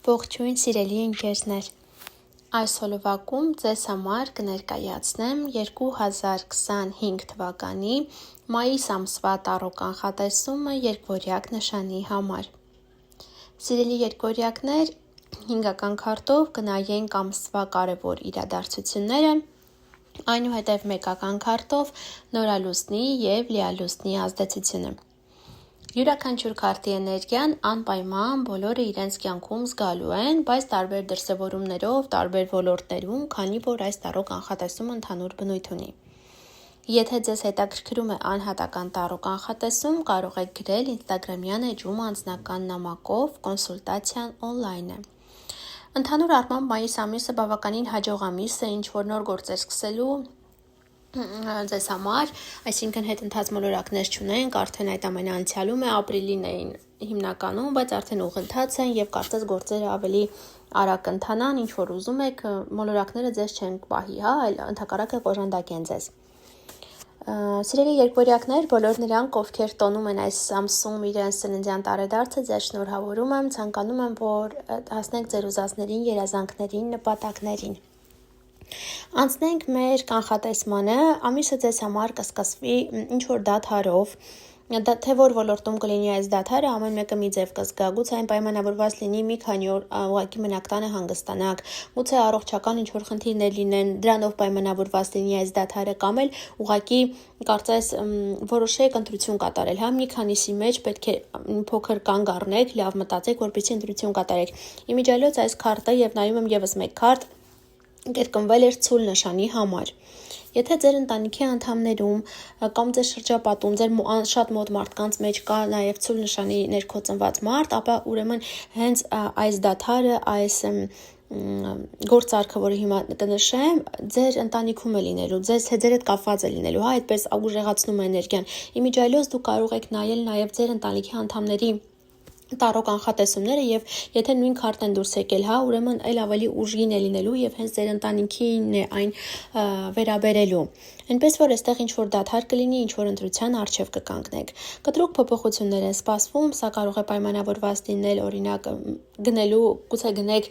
Ողջույն սիրելի ընկերներ, այս հոլովակում ձեզ համար կներկայացնեմ 2025 թվականի մայիս ամսվա տարրոկան կանխատեսումը երկվորյակ նշանի համար։ Սիրելի երկվորյակներ, հինգական քարտով կնայենք ամսվա կարևոր իրադարձությունները, այնուհետև մեկական քարտով նորալուսնի և լիալուսնի ազդեցությունը։ Յուրաքանչյուր քարտի էներգիան անպայման բոլորը իրենց կյանքում զգալու են, բայց տարբեր դրսևորումներով, տարբեր ոլորտներում, քանի որ այս տարրո կանխատեսումը ընդհանուր բնույթ ունի։ Եթե ձեզ հետաքրքրում է անհատական տարրո կանխատեսում, կարող եք գրել ինստագրամյան էջում անձնական նամակով, կոնսուլտացիան օնլայն է։ Ընդհանուր առմամբ մայիս ամիսը բավականին հաջող ամիս է, ինչ որ նոր գործեր սկսելու ձեզ համար, այսինքն հետընթաց մոլորակներ չունենք, արդեն այդ ամենը անցյալում է, ապրիլին էին հիմնականում, բայց արդեն ուղղընթաց են եւ կարծես գործերը ավելի արագ ընթանան, ինչ որ ուզում եք, մոլորակները ձեզ չեն պահի, այլ ընդհակառակը կոժանդակեն ձեզ։ Սիրելի երկվորյակներ, բոլոր նրանք, ովքեր տոնում են այս ամսում իրենց ծննդյան տարեդարձը, ձեզ շնորհավորում եմ, ցանկանում եմ, որ հասնեք ձեր ուզածներին, երազանքներին, նպատակներին։ Անցնենք մեր կանխատեսմանը, ամիսը ձեզ համար կսկսվի ինչ-որ դադարով, թե որ ոլորտում կլինի այս դադարը, ամեն մեկը մի ձև կզգա, գուցե այն պայմանավորված լինի մի քանի օր ուղղակի մնաք տանը հանգստանաք, գուցե առողջական ինչ-որ խնդիրներ լինեն, դրանով պայմանավորված լինի այս դադարը, կամ էլ ուղղակի կարծես որոշեք ընտրություն կատարել, մի քանիսի մեջ պետք է փոքր կանգ առնեք, լավ մտածեք, որպեսզի ընտրություն կատարեք։ Իմիջիայլոց այս քարտը եւ նայում եմ եւս մեկ քարտ կրկնվել էր ցուլ նշանի համար։ Եթե ձեր ընտանիքի անդամներում կամ ձեր շրջապատում, ձեր շատ մոտ մարդկանց մեջ կա նաև ցուլ նշանի ներքո ծնված մարդ, ապա ուրեմն հենց այս դադարը, այս գործարքը, որը հիմա կնշեմ, ձեր ընտանիքում է լինելու, ձեզ հետ կապված է լինելու, այդպես ուժեղացնում է էներգիան։ Իմիջիայլոց դուք կարող եք նայել նաև ձեր ընտանիքի անդամների տարրո կանխատեսումները եւ եթե նույն քարտն դուրս եկել, ուրեմն այլ ավելի ուժգին է լինելու եւ հենց ձեր ընտանիքին է այն վերաբերելու։ Այնպես որ այստեղ ինչ որ դադար կլինի, ինչ որ ընտրության առջև կկանգնեք։ Կտրուկ փոփոխություններ են սպասվում, սա կարող է պայմանավորված լինել, օրինակ գնելու, գուցե գնեք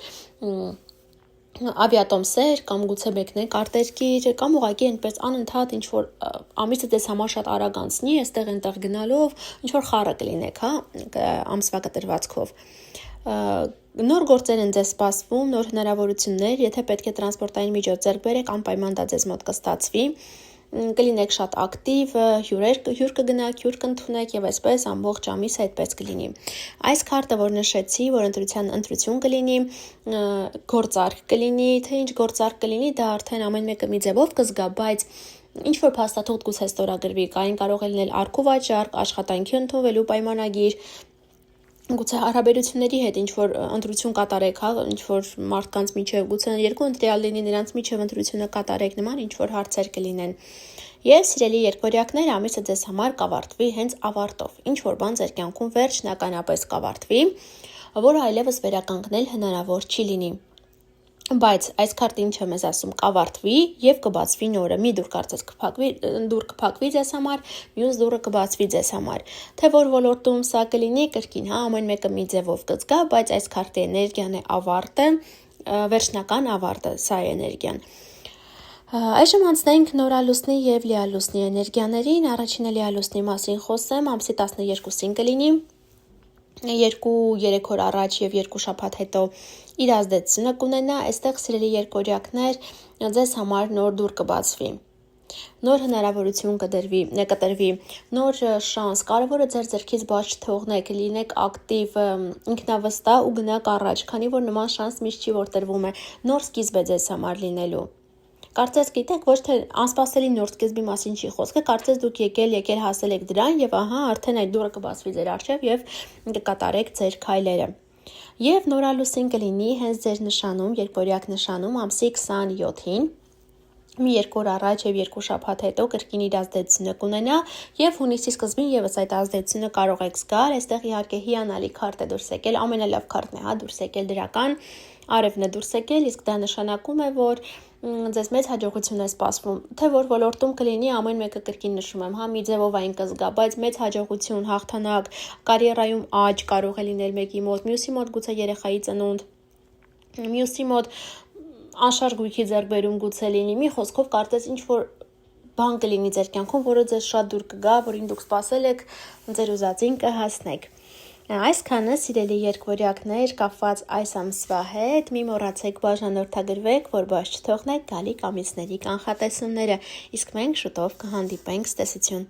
ավիատոմսեր կամ գուցե մեկնեք արտերկիր կամ ուղղակի այնպես անընդհատ ինչ որ ամիսը դες համար շատ արագ անցնի, այստեղ այնտեղ գնալով ինչ որ խառը կլինեք, ամսվա կտրվածքով։ Նոր գործեր են ձեզ սպասվում, նոր հնարավորություններ, եթե պետք է տրանսպորտային միջոց ձեռք բերեք, անպայման դա ձեզ մոտ կստացվի։ Կլինեք շատ ակտիվ, հյուր կգնաք, հյուր կընդունեք եւ այսպես ամբողջ ամիսը այդպես կլինի։ Այս քարտը, որ նշեցի, որ ընտրություն կլինի, գործարք կլինի, թե ինչ գործարք կլինի, դա արդեն ամեն մեկը մի ձևով կզգա, բայց ինչ որ փաստաթուղթ գուցե ստորագրվի, այն կարող է լինել արք ու վաճառք, աշխատանքի ընդունվելու պայմանագիր, գուցե հարաբերությունների հետ ինչ որ ընտրություն կատարեք, ինչ որ մարդկանց միջև, գուցե երկու ընտրյալ լինի, նրանց միջև ընտրությունը կատարեք, նման ինչ որ հարցեր կլինեն։ Եվ սիրելի երկվորյակներ, ամիսը ձեզ համար կավարտվի հենց ավարտով, ինչ որ բան ձեր կյանքում վերջնականապես կավարտվի, որը այլևս վերականգնել հնարավոր չի լինի։ Բայց այս քարտը ինչ է մեզ ասում, կավարտվի եւ կբացվի նորը, մի դուր կարծես դուր կփակվի ձեզ համար, մյուս դուրը կբացվի ձեզ համար։ Թե որ ոլորտում սա կլինի, կրկին, ամեն մեկը մի ձևով կզգա, բայց այս քարտի էներգիան է ավարտը, վերջնական ավարտը, սա է էներգիան։ Այժմ անցնենք նորալուսնի եւ լիալուսնի էներգիաներին, առաջինը լիալուսնի մասին խոսեմ, ամսի 12-ին կլինի, 2-3 օր առաջ եւ 2 շաբաթ հետո իր ազդեցությունը կունենա, այստեղ սիրելի երկորյակներ, ձեզ համար նոր դուր կբացվի, նոր հնարավորություն կտրվի, նոր շանս, կարևորը ձեր ձեռքից բաց չթողնեք, լինեք ակտիվ, ինքնավստահ ու գնաք առաջ, քանի որ նման շանս միշտ չի որ տրվում է, նոր սկիզբ է ձեզ համար լինելու։ Կարծես գիտեք, ոչ թե անսպասելի նոր սկիզբի մասին չի խոսքը, կարծես դուք եկել հասել եք դրան եւ արդեն այդ դուռը կբացվի ձեր առջև եւ կկատարեք ձեր քայլերը։ Եվ նորալուսին կլինի հենց ձեր նշանում, երկվորյակ նշանում ամսի 27-ին, մի 2 օր առաջ եւ 2 շաբաթ հետո կրկին իր ազդեցությունը կունենա եւ հունիսի սկզբին եւս այդ ազդեցությունը կարող եք զգալ, այստեղ իհարկե հիանալի քարտ է դուրս եկել, ամենալավ քարտն է, դուրս եկել դրական, արևն է դուրս եկել, իսկ դա նշանակում է, որ ձեզ մեծ հաջողություն է սպասվում, թե որ ոլորտում կլինի, ամեն մեկը կրկին նշում եմ, մի ձևով այն կզգա, բայց մեծ հաջողություն, հաղթանակ, կարիերայում աճ կարող է լինել մեկի մոտ, մյուսի մոտ գուցե երեխայի ծնունդ, մյուսի մոտ անշարժ գույքի ձեռքբերում գուցե լինի, մի խոսքով կարծես ինչ-որ բան կլինի ձեր կյանքում, որը ձեզ շատ դուր կգա, որին դուք սպասել եք, ձեր ուզածին կհասնեք։ Այսքանը սիրելի երկվորյակներ կապված այս ամսվա հետ, մի մոռացեք բաժանորդագրվեք, որ բաց չթողնեք գալիք ամիսների կանխատեսումները, իսկ մենք շուտով կհանդիպենք, ցտեսություն։